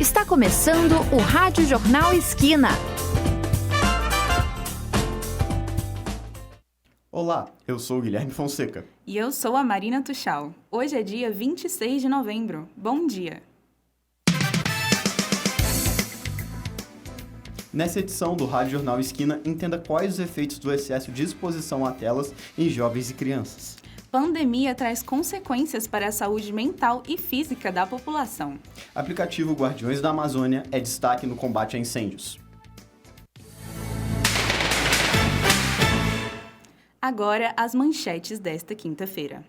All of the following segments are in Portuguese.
Está começando o Rádio Jornal Esquina. Olá, eu sou o Guilherme Fonseca. E eu sou a Marina Tuchal. Hoje é dia 26 de novembro. Bom dia! Nessa edição do Rádio Jornal Esquina, entenda quais os efeitos do excesso de exposição a telas em jovens e crianças. Pandemia traz consequências para a saúde mental e física da população. Aplicativo Guardiões da Amazônia é destaque no combate a incêndios. Agora, as manchetes desta quinta-feira.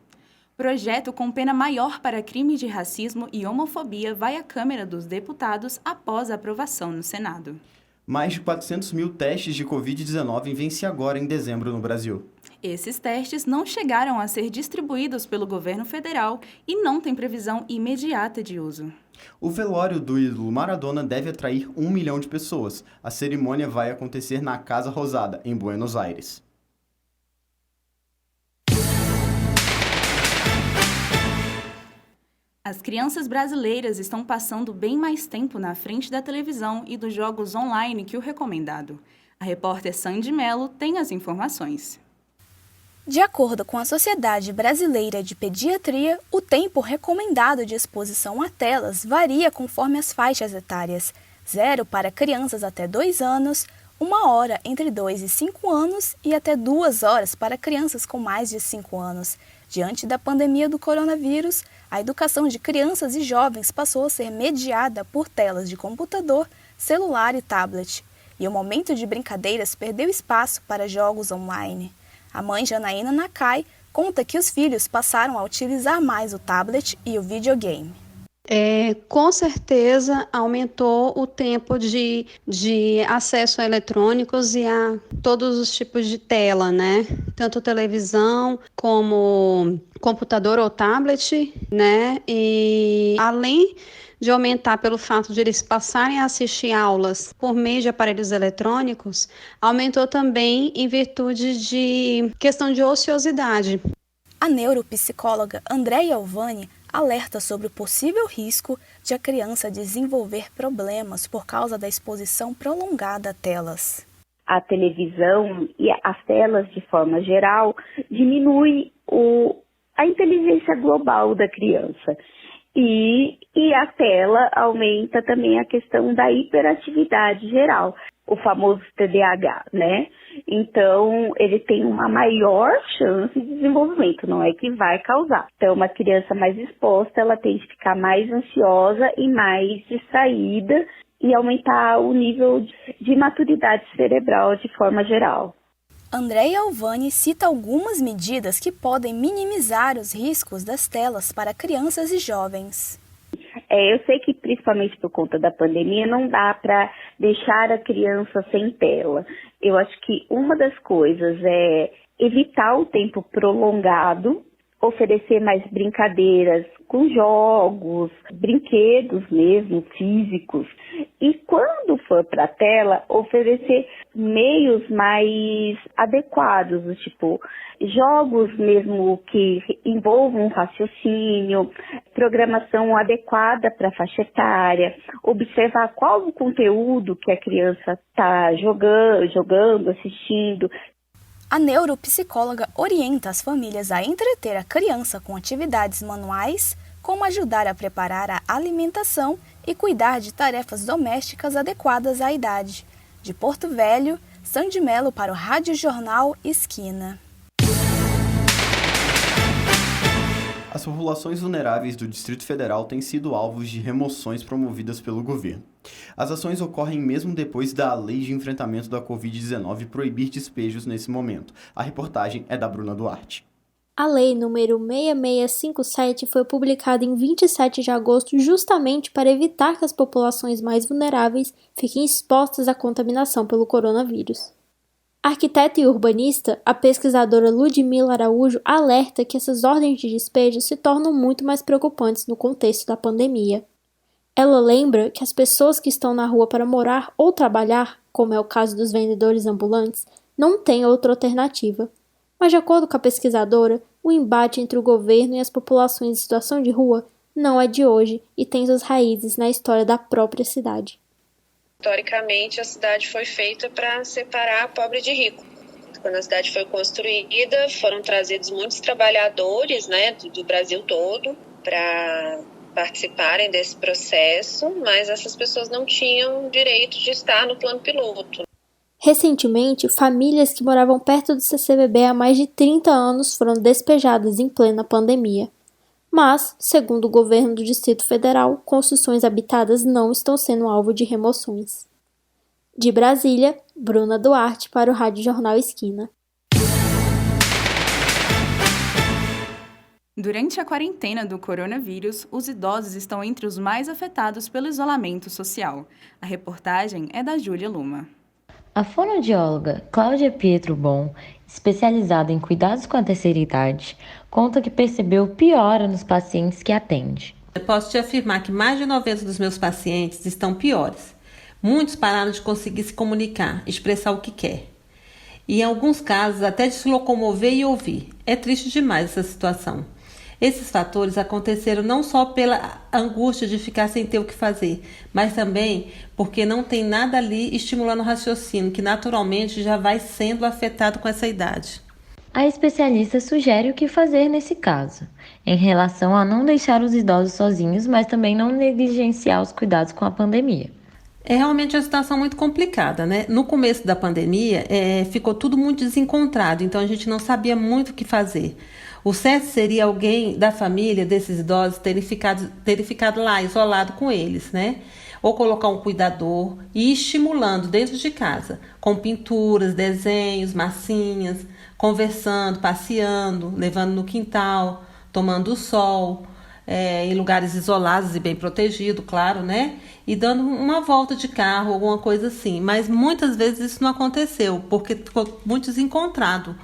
Projeto com pena maior para crime de racismo e homofobia vai à Câmara dos Deputados após a aprovação no Senado. Mais de 400 mil testes de Covid-19 vêm-se agora em dezembro no Brasil. Esses testes não chegaram a ser distribuídos pelo governo federal e não têm previsão imediata de uso. O velório do ídolo Maradona deve atrair 1 milhão de pessoas. A cerimônia vai acontecer na Casa Rosada, em Buenos Aires. As crianças brasileiras estão passando bem mais tempo na frente da televisão e dos jogos online que o recomendado. A repórter Sandy Mello tem as informações. De acordo com a Sociedade Brasileira de Pediatria, o tempo recomendado de exposição a telas varia conforme as faixas etárias. 0 para crianças até 2 anos, 1 hora entre 2 e 5 anos e até 2 horas para crianças com mais de 5 anos. Diante da pandemia do coronavírus, a educação de crianças e jovens passou a ser mediada por telas de computador, celular e tablet. E o momento de brincadeiras perdeu espaço para jogos online. A mãe Janaína Nakai conta que os filhos passaram a utilizar mais o tablet e o videogame. Com certeza aumentou o tempo de acesso a eletrônicos e a todos os tipos de tela, né? Tanto televisão como computador ou tablet, né? E além de aumentar pelo fato de eles passarem a assistir aulas por meio de aparelhos eletrônicos, aumentou também em virtude de questão de ociosidade. A neuropsicóloga Andréia Alvani alerta sobre o possível risco de a criança desenvolver problemas por causa da exposição prolongada a telas. A televisão e as telas, de forma geral, diminui a inteligência global da criança. E a tela aumenta também a questão da hiperatividade geral, o famoso TDAH, né? Então, ele tem uma maior chance de desenvolvimento, não é que vai causar. Então, uma criança mais exposta, ela tende a ficar mais ansiosa e mais distraída e aumentar o nível de maturidade cerebral de forma geral. Andréia Alvani cita algumas medidas que podem minimizar os riscos das telas para crianças e jovens. Eu sei que principalmente por conta da pandemia não dá para deixar a criança sem tela. Eu acho que uma das coisas é evitar o tempo prolongado, oferecer mais brincadeiras com jogos, brinquedos mesmo, físicos. E quando for para a tela, oferecer meios mais adequados, do tipo jogos mesmo que envolvam raciocínio, programação adequada para a faixa etária, observar qual o conteúdo que a criança está jogando, assistindo. A neuropsicóloga orienta as famílias a entreter a criança com atividades manuais, como ajudar a preparar a alimentação e cuidar de tarefas domésticas adequadas à idade. De Porto Velho, Sandy Mello para o Rádio Jornal Esquina. As populações vulneráveis do Distrito Federal têm sido alvos de remoções promovidas pelo governo. As ações ocorrem mesmo depois da Lei de Enfrentamento da Covid-19 proibir despejos nesse momento. A reportagem é da Bruna Duarte. A lei número 6657 foi publicada em 27 de agosto justamente para evitar que as populações mais vulneráveis fiquem expostas à contaminação pelo coronavírus. Arquiteta e urbanista, a pesquisadora Ludmila Araújo alerta que essas ordens de despejo se tornam muito mais preocupantes no contexto da pandemia. Ela lembra que as pessoas que estão na rua para morar ou trabalhar, como é o caso dos vendedores ambulantes, não têm outra alternativa. Mas, de acordo com a pesquisadora, o embate entre o governo e as populações em situação de rua não é de hoje e tem suas raízes na história da própria cidade. Historicamente, a cidade foi feita para separar pobre de rico. Quando a cidade foi construída, foram trazidos muitos trabalhadores, do Brasil todo para participarem desse processo, mas essas pessoas não tinham direito de estar no plano piloto. Recentemente, famílias que moravam perto do CCBB há mais de 30 anos foram despejadas em plena pandemia. Mas, segundo o governo do Distrito Federal, construções habitadas não estão sendo alvo de remoções. De Brasília, Bruna Duarte para o Rádio Jornal Esquina. Durante a quarentena do coronavírus, os idosos estão entre os mais afetados pelo isolamento social. A reportagem é da Júlia Luma. A fonoaudióloga Cláudia Pietro Bon, especializada em cuidados com a terceira idade, conta que percebeu piora nos pacientes que atende. Eu posso te afirmar que mais de 90% dos meus pacientes estão piores. Muitos pararam de conseguir se comunicar, expressar o que quer. E em alguns casos até de se locomover e ouvir. É triste demais essa situação. Esses fatores aconteceram não só pela angústia de ficar sem ter o que fazer, mas também porque não tem nada ali estimulando o raciocínio, que naturalmente já vai sendo afetado com essa idade. A especialista sugere o que fazer nesse caso, em relação a não deixar os idosos sozinhos, mas também não negligenciar os cuidados com a pandemia. É realmente uma situação muito complicada, né? No começo da pandemia, ficou tudo muito desencontrado, então a gente não sabia muito o que fazer. O certo seria alguém da família desses idosos terem ficado lá, isolado com eles, né? Ou colocar um cuidador e ir estimulando dentro de casa, com pinturas, desenhos, massinhas, conversando, passeando, levando no quintal, tomando sol, em lugares isolados e bem protegidos, claro, né? E dando uma volta de carro, alguma coisa assim. Mas muitas vezes isso não aconteceu, porque ficou muito desencontrado.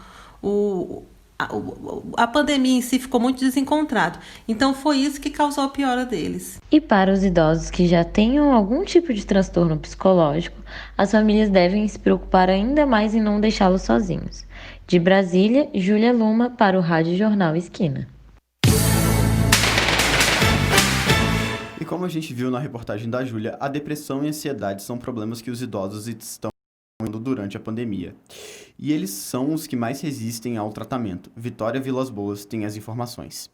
A pandemia em si ficou muito desencontrado. Então foi isso que causou a piora deles. E para os idosos que já tenham algum tipo de transtorno psicológico, as famílias devem se preocupar ainda mais em não deixá-los sozinhos. De Brasília, Júlia Luma para o Rádio Jornal Esquina. E como a gente viu na reportagem da Júlia, a depressão e a ansiedade são problemas que os idosos estão tendo durante a pandemia. E eles são os que mais resistem ao tratamento. Vitória Vilas Boas tem as informações.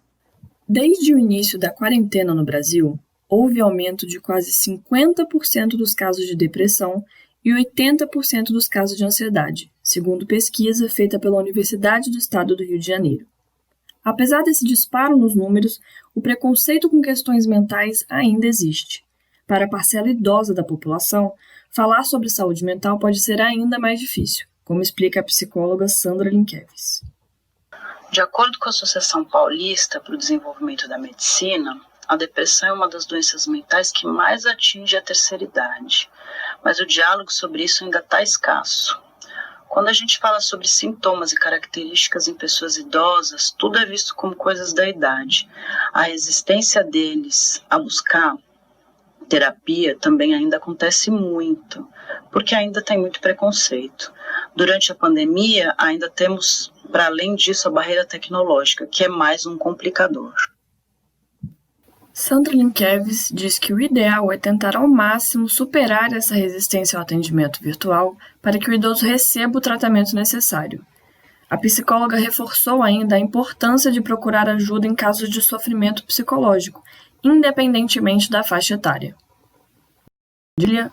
Desde o início da quarentena no Brasil, houve aumento de quase 50% dos casos de depressão e 80% dos casos de ansiedade, segundo pesquisa feita pela Universidade do Estado do Rio de Janeiro. Apesar desse disparo nos números, o preconceito com questões mentais ainda existe. Para a parcela idosa da população, falar sobre saúde mental pode ser ainda mais difícil, como explica a psicóloga Sandra Linkevis. De acordo com a Associação Paulista para o Desenvolvimento da Medicina, a depressão é uma das doenças mentais que mais atinge a terceira idade, mas o diálogo sobre isso ainda está escasso. Quando a gente fala sobre sintomas e características em pessoas idosas, tudo é visto como coisas da idade. A resistência deles a buscar terapia também ainda acontece muito, porque ainda tem muito preconceito. Durante a pandemia, ainda temos, para além disso, a barreira tecnológica, que é mais um complicador. Sandra Linkevis diz que o ideal é tentar ao máximo superar essa resistência ao atendimento virtual para que o idoso receba o tratamento necessário. A psicóloga reforçou ainda a importância de procurar ajuda em casos de sofrimento psicológico, independentemente da faixa etária.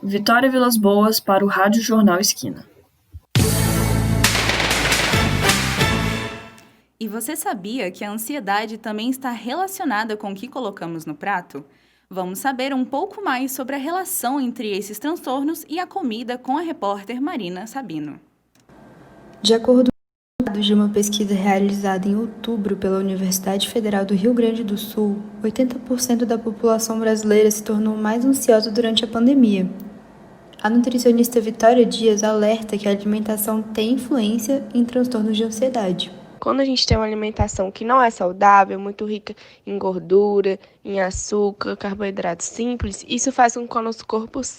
Vitória Vilas Boas para o Rádio Jornal Esquina. E você sabia que a ansiedade também está relacionada com o que colocamos no prato? Vamos saber um pouco mais sobre a relação entre esses transtornos e a comida com a repórter Marina Sabino. De acordo com dados de uma pesquisa realizada em outubro pela Universidade Federal do Rio Grande do Sul, 80% da população brasileira se tornou mais ansiosa durante a pandemia. A nutricionista Vitória Dias alerta que a alimentação tem influência em transtornos de ansiedade. Quando a gente tem uma alimentação que não é saudável, muito rica em gordura, em açúcar, carboidratos simples, isso faz com que o nosso corpo se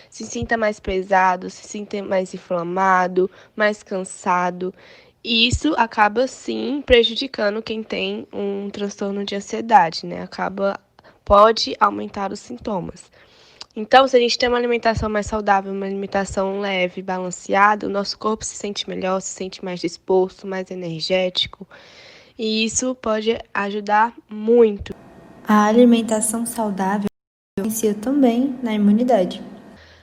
sinta mais pesado, se sinta mais inflamado, mais cansado. E isso acaba, sim, prejudicando quem tem um transtorno de ansiedade, né? Pode aumentar os sintomas. Então, se a gente tem uma alimentação mais saudável, uma alimentação leve, balanceada, o nosso corpo se sente melhor, se sente mais disposto, mais energético. E isso pode ajudar muito. A alimentação saudável influencia também na imunidade.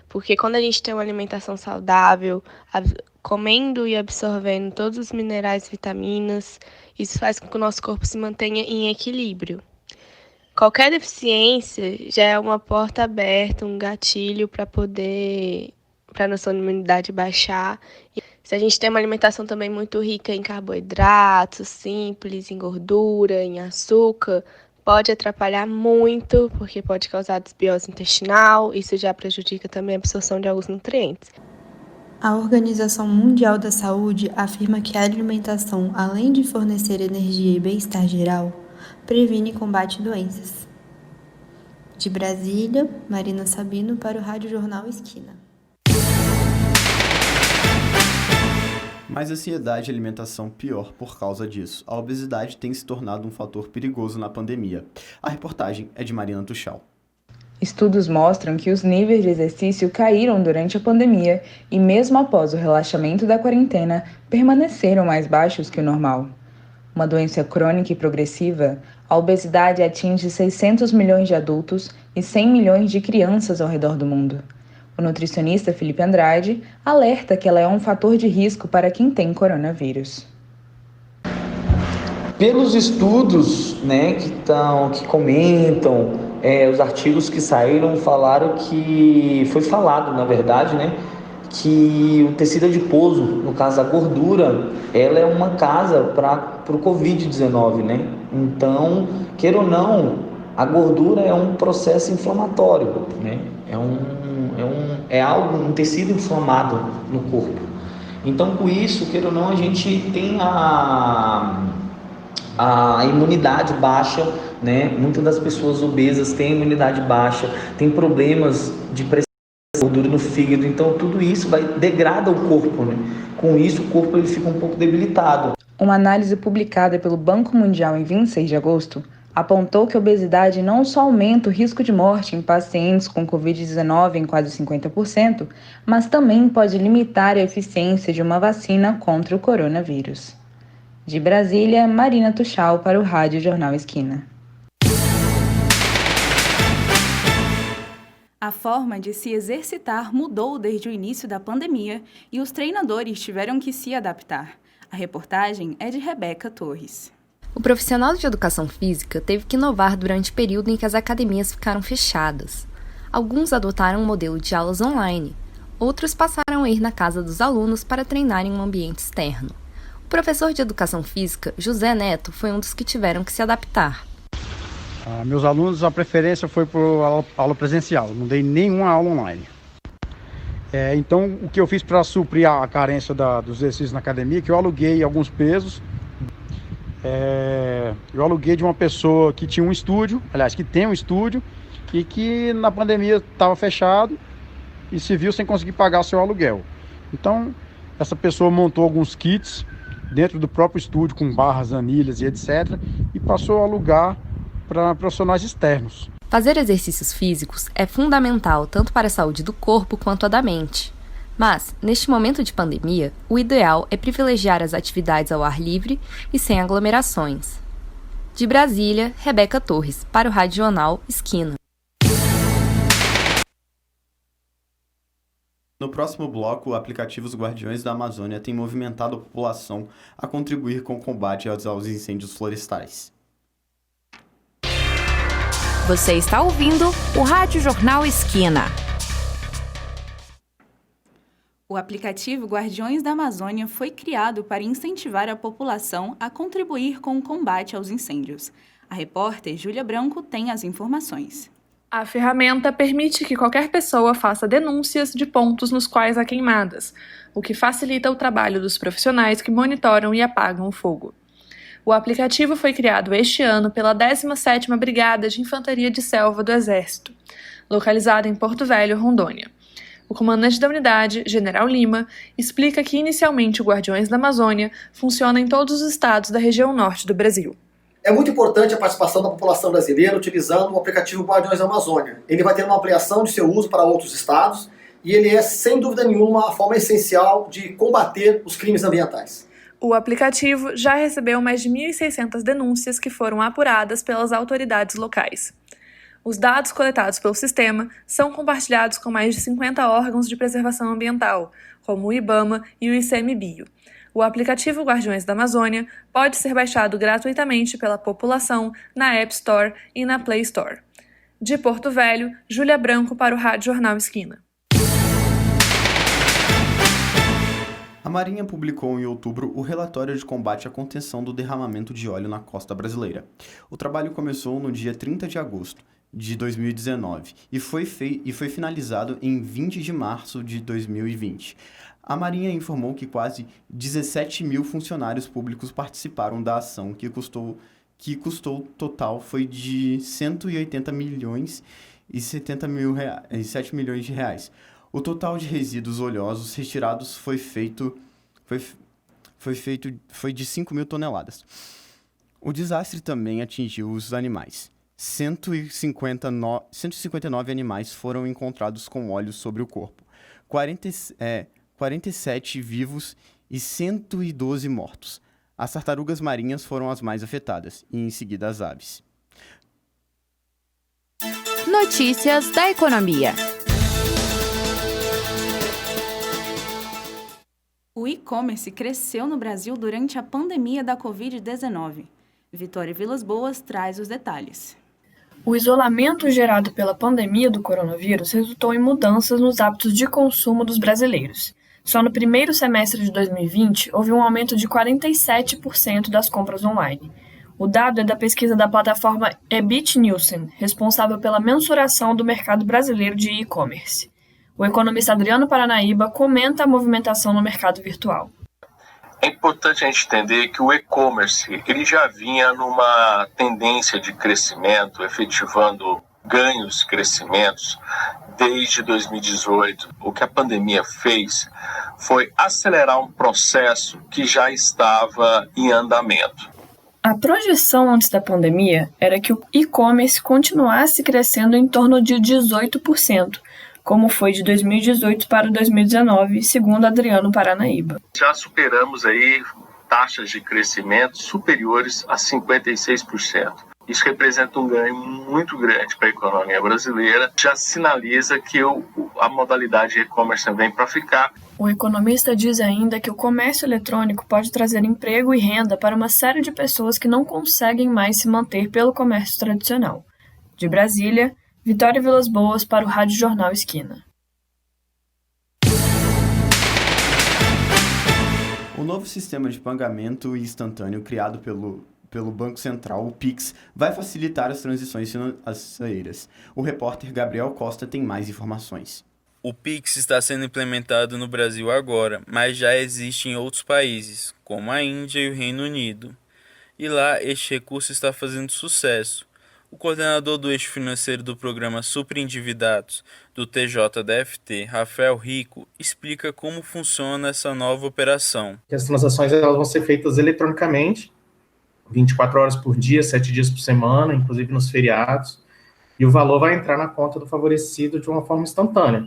Porque quando a gente tem uma alimentação saudável, comendo e absorvendo todos os minerais e vitaminas, isso faz com que o nosso corpo se mantenha em equilíbrio. Qualquer deficiência já é uma porta aberta, um gatilho para a nossa imunidade baixar. Se a gente tem uma alimentação também muito rica em carboidratos, simples, em gordura, em açúcar, pode atrapalhar muito, porque pode causar desbiose intestinal, isso já prejudica também a absorção de alguns nutrientes. A Organização Mundial da Saúde afirma que a alimentação, além de fornecer energia e bem-estar geral, previne e combate doenças. De Brasília, Marina Sabino para o Rádio Jornal Esquina. Mais ansiedade e alimentação pior por causa disso. A obesidade tem se tornado um fator perigoso na pandemia. A reportagem é de Marina Tuchal. Estudos mostram que os níveis de exercício caíram durante a pandemia e, mesmo após o relaxamento da quarentena, permaneceram mais baixos que o normal. Uma doença crônica e progressiva, a obesidade atinge 600 milhões de adultos e 100 milhões de crianças ao redor do mundo. O nutricionista Felipe Andrade alerta que ela é um fator de risco para quem tem coronavírus. Pelos estudos, que comentam, os artigos que saíram falaram que foi falado, na verdade, que o tecido adiposo, no caso a gordura, ela é uma casa para o Covid-19, Então, queira ou não, a gordura é um processo inflamatório, um tecido inflamado no corpo. Então, com isso, queira ou não, a gente tem a imunidade baixa, Muitas das pessoas obesas têm imunidade baixa, têm problemas de pressão, gordura no fígado, então tudo isso degrada o corpo, Com isso, o corpo ele fica um pouco debilitado. Uma análise publicada pelo Banco Mundial em 26 de agosto apontou que a obesidade não só aumenta o risco de morte em pacientes com Covid-19 em quase 50%, mas também pode limitar a eficiência de uma vacina contra o coronavírus. De Brasília, Marina Tuchal para o Rádio Jornal Esquina. A forma de se exercitar mudou desde o início da pandemia e os treinadores tiveram que se adaptar. A reportagem é de Rebeca Torres. O profissional de educação física teve que inovar durante o período em que as academias ficaram fechadas. Alguns adotaram um modelo de aulas online, outros passaram a ir na casa dos alunos para treinar em um ambiente externo. O professor de educação física, José Neto, foi um dos que tiveram que se adaptar. Meus alunos, a preferência foi por aula presencial, não dei nenhuma aula online. Então, o que eu fiz para suprir a carência dos exercícios na academia, que eu aluguei alguns pesos. Eu aluguei de uma pessoa que tinha um estúdio, que tem um estúdio, e que na pandemia estava fechado e se viu sem conseguir pagar seu aluguel. Então, essa pessoa montou alguns kits dentro do próprio estúdio, com barras, anilhas e etc., e passou a alugar para profissionais externos. Fazer exercícios físicos é fundamental tanto para a saúde do corpo quanto a da mente. Mas, neste momento de pandemia, o ideal é privilegiar as atividades ao ar livre e sem aglomerações. De Brasília, Rebeca Torres, para o Rádio Jornal Esquina. No próximo bloco, o aplicativo Os Guardiões da Amazônia tem movimentado a população a contribuir com o combate aos incêndios florestais. Você está ouvindo o Rádio Jornal Esquina. O aplicativo Guardiões da Amazônia foi criado para incentivar a população a contribuir com o combate aos incêndios. A repórter Júlia Branco tem as informações. A ferramenta permite que qualquer pessoa faça denúncias de pontos nos quais há queimadas, o que facilita o trabalho dos profissionais que monitoram e apagam o fogo. O aplicativo foi criado este ano pela 17ª Brigada de Infantaria de Selva do Exército, localizada em Porto Velho, Rondônia. O comandante da unidade, General Lima, explica que inicialmente o Guardiões da Amazônia funciona em todos os estados da região norte do Brasil. É muito importante a participação da população brasileira utilizando o aplicativo Guardiões da Amazônia. Ele vai ter uma ampliação de seu uso para outros estados e ele é, sem dúvida nenhuma, a forma essencial de combater os crimes ambientais. O aplicativo já recebeu mais de 1.600 denúncias que foram apuradas pelas autoridades locais. Os dados coletados pelo sistema são compartilhados com mais de 50 órgãos de preservação ambiental, como o IBAMA e o ICMBio. O aplicativo Guardiões da Amazônia pode ser baixado gratuitamente pela população na App Store e na Play Store. De Porto Velho, Júlia Branco para o Rádio Jornal Esquina. A Marinha publicou em outubro o relatório de combate à contenção do derramamento de óleo na costa brasileira. O trabalho começou no dia 30 de agosto de 2019 e foi finalizado em 20 de março de 2020. A Marinha informou que quase 17 mil funcionários públicos participaram da ação, que custou total foi de 180 milhões e 7 milhões de reais. O total de resíduos oleosos retirados foi de 5 mil toneladas. O desastre também atingiu os animais. 159 animais foram encontrados com óleo sobre o corpo, 47 vivos e 112 mortos. As tartarugas marinhas foram as mais afetadas, e em seguida as aves. Notícias da economia. O e-commerce cresceu no Brasil durante a pandemia da Covid-19. Vitória Vilas Boas traz os detalhes. O isolamento gerado pela pandemia do coronavírus resultou em mudanças nos hábitos de consumo dos brasileiros. Só no primeiro semestre de 2020, houve um aumento de 47% das compras online. O dado é da pesquisa da plataforma Ebit Nielsen, responsável pela mensuração do mercado brasileiro de e-commerce. O economista Adriano Paranaíba comenta a movimentação no mercado virtual. É importante a gente entender que o e-commerce ele já vinha numa tendência de crescimento, efetivando ganhos, crescimentos, desde 2018. O que a pandemia fez foi acelerar um processo que já estava em andamento. A projeção antes da pandemia era que o e-commerce continuasse crescendo em torno de 18%, como foi de 2018 para 2019, segundo Adriano Paranaíba. Já superamos aí taxas de crescimento superiores a 56%. Isso representa um ganho muito grande para a economia brasileira. Já sinaliza que a modalidade e-commerce vem para ficar. O economista diz ainda que o comércio eletrônico pode trazer emprego e renda para uma série de pessoas que não conseguem mais se manter pelo comércio tradicional. De Brasília, Vitória Vilas Boas para o Rádio Jornal Esquina. O novo sistema de pagamento instantâneo criado pelo Banco Central, o Pix, vai facilitar as transições financeiras. O repórter Gabriel Costa tem mais informações. O Pix está sendo implementado no Brasil agora, mas já existe em outros países, como a Índia e o Reino Unido. E lá este recurso está fazendo sucesso. O coordenador do eixo financeiro do programa Superendividados, do TJDFT, Rafael Rico, explica como funciona essa nova operação. As transações elas vão ser feitas eletronicamente, 24 horas por dia, 7 dias por semana, inclusive nos feriados, e o valor vai entrar na conta do favorecido de uma forma instantânea,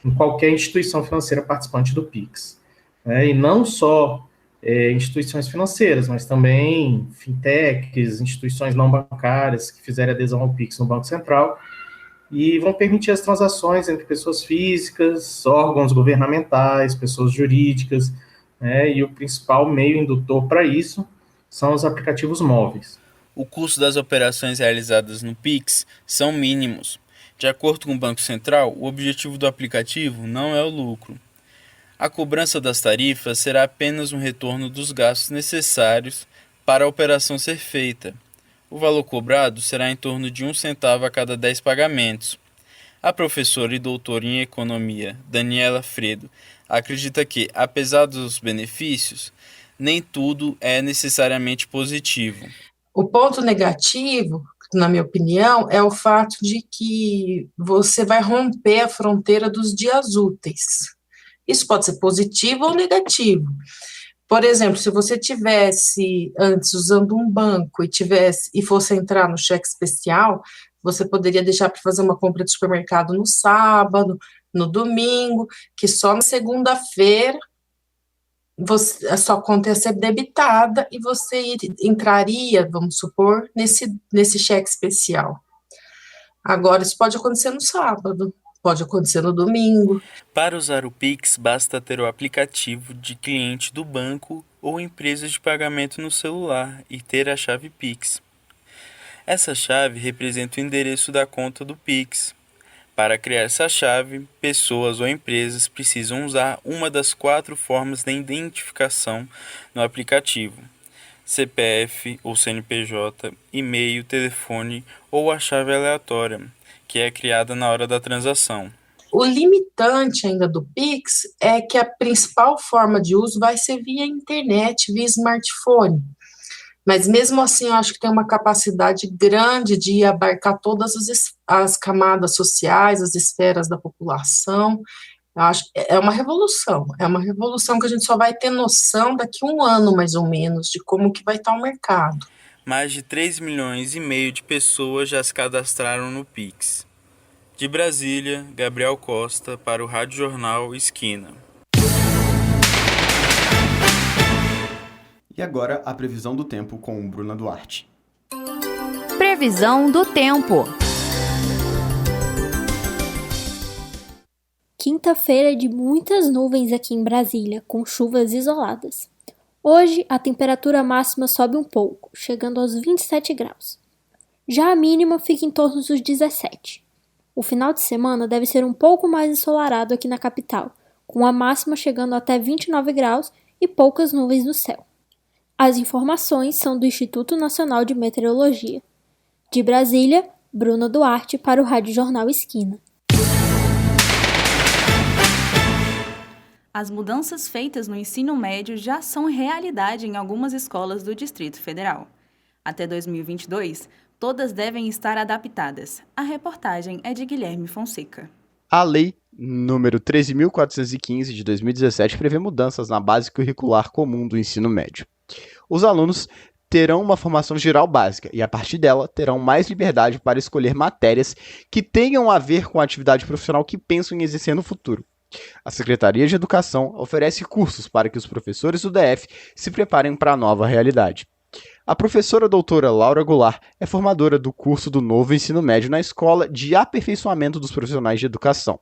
em qualquer instituição financeira participante do Pix. E não só instituições financeiras, mas também fintechs, instituições não bancárias que fizerem adesão ao Pix no Banco Central e vão permitir as transações entre pessoas físicas, órgãos governamentais, pessoas jurídicas, e o principal meio indutor para isso são os aplicativos móveis. O custo das operações realizadas no Pix são mínimos. De acordo com o Banco Central, o objetivo do aplicativo não é o lucro. A cobrança das tarifas será apenas um retorno dos gastos necessários para a operação ser feita. O valor cobrado será em torno de 1 centavo a cada 10 pagamentos. A professora e doutora em economia, Daniela Fredo, acredita que, apesar dos benefícios, nem tudo é necessariamente positivo. O ponto negativo na minha opinião, é o fato de que você vai romper a fronteira dos dias úteis. Isso pode ser positivo ou negativo. Por exemplo, se você tivesse antes usando um banco e fosse entrar no cheque especial, você poderia deixar para fazer uma compra de supermercado no sábado, no domingo, que só na segunda-feira a sua conta ia ser debitada e você entraria, vamos supor, nesse cheque especial. Agora, isso pode acontecer no sábado, pode acontecer no domingo. Para usar o Pix, basta ter o aplicativo de cliente do banco ou empresa de pagamento no celular e ter a chave Pix. Essa chave representa o endereço da conta do Pix. Para criar essa chave, pessoas ou empresas precisam usar uma das 4 formas de identificação no aplicativo: CPF ou CNPJ, e-mail, telefone ou a chave aleatória, que é criada na hora da transação. O limitante ainda do Pix é que a principal forma de uso vai ser via internet, via smartphone. Mas mesmo assim, eu acho que tem uma capacidade grande de abarcar todas as camadas sociais, as esferas da população. Eu acho que é uma revolução que a gente só vai ter noção daqui a 1 ano, mais ou menos, de como que vai estar o mercado. Mais de 3,5 milhões de pessoas já se cadastraram no Pix. De Brasília, Gabriel Costa para o Rádio Jornal Esquina. E agora, a previsão do tempo com Bruna Duarte. Previsão do tempo. Quinta-feira de muitas nuvens aqui em Brasília, com chuvas isoladas. Hoje, a temperatura máxima sobe um pouco, chegando aos 27 graus. Já a mínima fica em torno dos 17. O final de semana deve ser um pouco mais ensolarado aqui na capital, com a máxima chegando até 29 graus e poucas nuvens no céu. As informações são do Instituto Nacional de Meteorologia. De Brasília, Bruna Duarte para o Rádio Jornal Esquina. As mudanças feitas no ensino médio já são realidade em algumas escolas do Distrito Federal. Até 2022, todas devem estar adaptadas. A reportagem é de Guilherme Fonseca. A Lei número 13.415 de 2017 prevê mudanças na base curricular comum do ensino médio. Os alunos terão uma formação geral básica e, a partir dela, terão mais liberdade para escolher matérias que tenham a ver com a atividade profissional que pensam em exercer no futuro. A Secretaria de Educação oferece cursos para que os professores do DF se preparem para a nova realidade. A professora doutora Laura Goulart é formadora do curso do Novo Ensino Médio na Escola de Aperfeiçoamento dos Profissionais de Educação.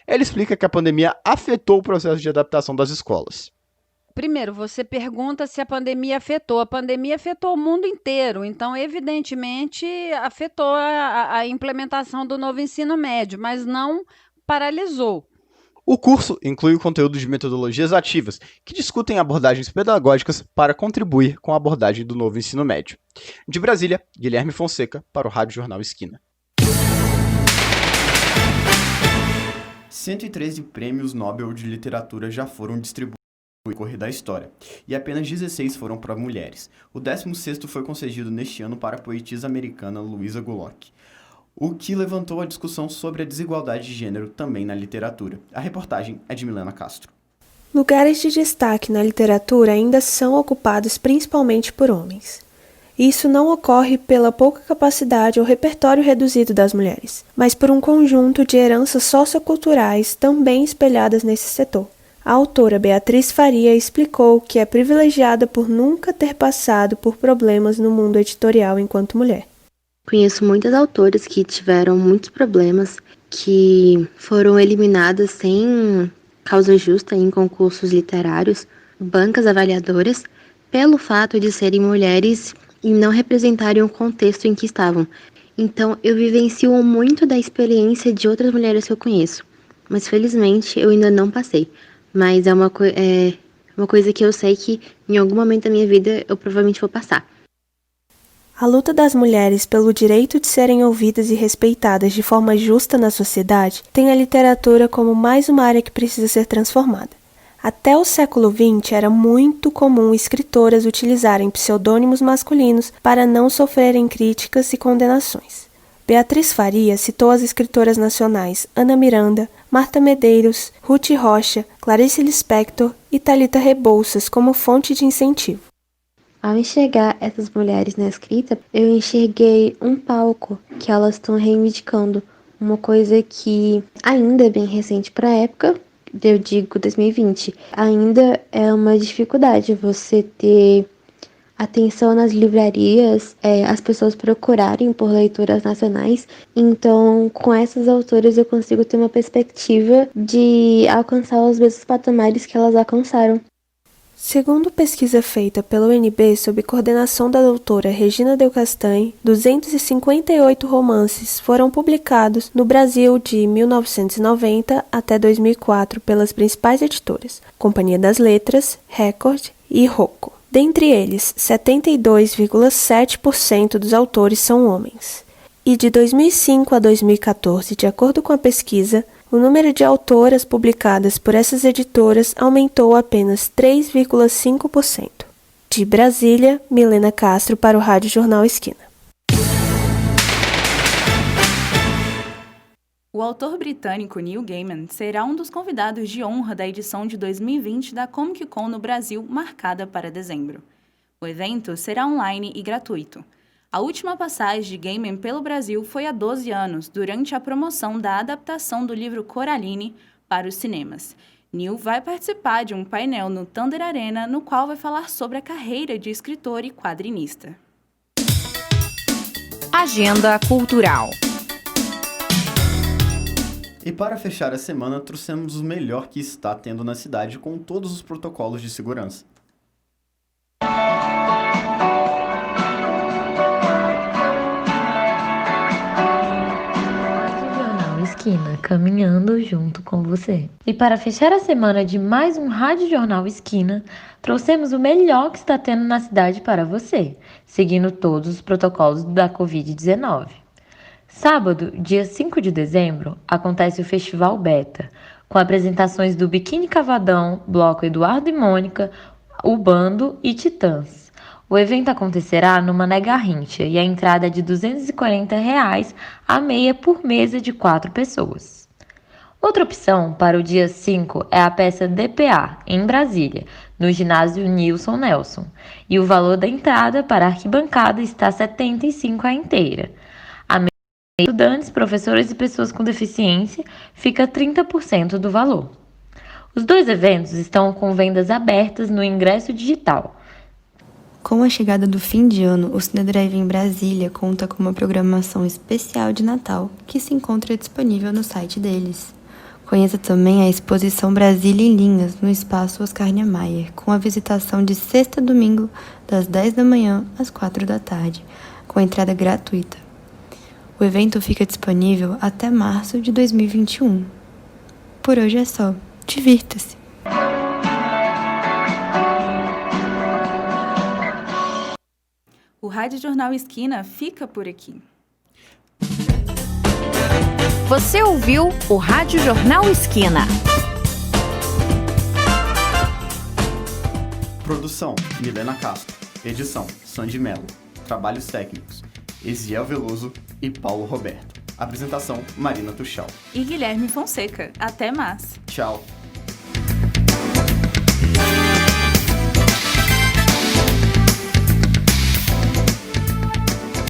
Ela explica que a pandemia afetou o processo de adaptação das escolas. Primeiro, você pergunta se a pandemia afetou. A pandemia afetou o mundo inteiro, então, evidentemente, afetou a implementação do novo ensino médio, mas não paralisou. O curso inclui o conteúdo de metodologias ativas, que discutem abordagens pedagógicas para contribuir com a abordagem do novo ensino médio. De Brasília, Guilherme Fonseca para o Rádio Jornal Esquina. 113 prêmios Nobel de Literatura já foram distribuídos no decorrer da história, e apenas 16 foram para mulheres. O 16º foi concedido neste ano para a poetisa americana Louisa Gluck, o que levantou a discussão sobre a desigualdade de gênero também na literatura. A reportagem é de Milena Castro. Lugares de destaque na literatura ainda são ocupados principalmente por homens. Isso não ocorre pela pouca capacidade ou repertório reduzido das mulheres, mas por um conjunto de heranças socioculturais também espelhadas nesse setor. A autora Beatriz Faria explicou que é privilegiada por nunca ter passado por problemas no mundo editorial enquanto mulher. Conheço muitas autoras que tiveram muitos problemas, que foram eliminadas sem causa justa em concursos literários, bancas avaliadoras, pelo fato de serem mulheres e não representarem o contexto em que estavam. Então, eu vivencio muito da experiência de outras mulheres que eu conheço, mas felizmente eu ainda não passei. Mas é uma coisa que eu sei que em algum momento da minha vida eu provavelmente vou passar. A luta das mulheres pelo direito de serem ouvidas e respeitadas de forma justa na sociedade tem a literatura como mais uma área que precisa ser transformada. Até o século XX, era muito comum escritoras utilizarem pseudônimos masculinos para não sofrerem críticas e condenações. Beatriz Faria citou as escritoras nacionais Ana Miranda, Marta Medeiros, Ruth Rocha, Clarice Lispector e Thalita Rebouças como fonte de incentivo. Ao enxergar essas mulheres na escrita, eu enxerguei um palco que elas estão reivindicando, uma coisa que ainda é bem recente para a época, eu digo 2020, ainda é uma dificuldade você ter atenção nas livrarias, as pessoas procurarem por leituras nacionais. Então, com essas autoras eu consigo ter uma perspectiva de alcançar os mesmos patamares que elas alcançaram. Segundo pesquisa feita pela UNB sob coordenação da doutora Regina Del Castanhe, 258 romances foram publicados no Brasil de 1990 até 2004 pelas principais editoras, Companhia das Letras, Record e Rocco. Dentre eles, 72,7% dos autores são homens. E de 2005 a 2014, de acordo com a pesquisa, o número de autoras publicadas por essas editoras aumentou apenas 3,5%. De Brasília, Milena Castro para o Rádio Jornal Esquina. O autor britânico Neil Gaiman será um dos convidados de honra da edição de 2020 da Comic Con no Brasil, marcada para dezembro. O evento será online e gratuito. A última passagem de Gaiman pelo Brasil foi há 12 anos, durante a promoção da adaptação do livro Coraline para os cinemas. Neil vai participar de um painel no Thunder Arena, no qual vai falar sobre a carreira de escritor e quadrinista. Agenda Cultural. E para fechar a semana, trouxemos o melhor que está tendo na cidade com todos os protocolos de segurança. Esquina, caminhando junto com você. E para fechar a semana de mais um Rádio Jornal Esquina, trouxemos o melhor que está tendo na cidade para você, seguindo todos os protocolos da Covid-19. Sábado, dia 5 de dezembro, acontece o Festival Beta, com apresentações do Biquíni Cavadão, Bloco Eduardo e Mônica, O Bando e Titãs. O evento acontecerá no Mané Garrincha e a entrada é de R$ 240 a meia por mesa de 4 pessoas. Outra opção para o dia 5 é a peça DPA, em Brasília, no ginásio Nilson Nelson, e o valor da entrada para a arquibancada está R$ 75 a inteira. A meia de estudantes, professores e pessoas com deficiência fica 30% do valor. Os dois eventos estão com vendas abertas no ingresso digital. Com a chegada do fim de ano, o Cinedrive em Brasília conta com uma programação especial de Natal, que se encontra disponível no site deles. Conheça também a exposição Brasília em Linhas, no espaço Oscar Niemeyer, com a visitação de sexta a domingo, das 10 da manhã às 4 da tarde, com entrada gratuita. O evento fica disponível até março de 2021. Por hoje é só. Divirta-se! O Rádio Jornal Esquina fica por aqui. Você ouviu o Rádio Jornal Esquina. Produção, Milena Castro. Edição, Sandy Mello. Trabalhos técnicos, Eziel Veloso e Paulo Roberto. Apresentação, Marina Tuchal. E Guilherme Fonseca. Até mais. Tchau.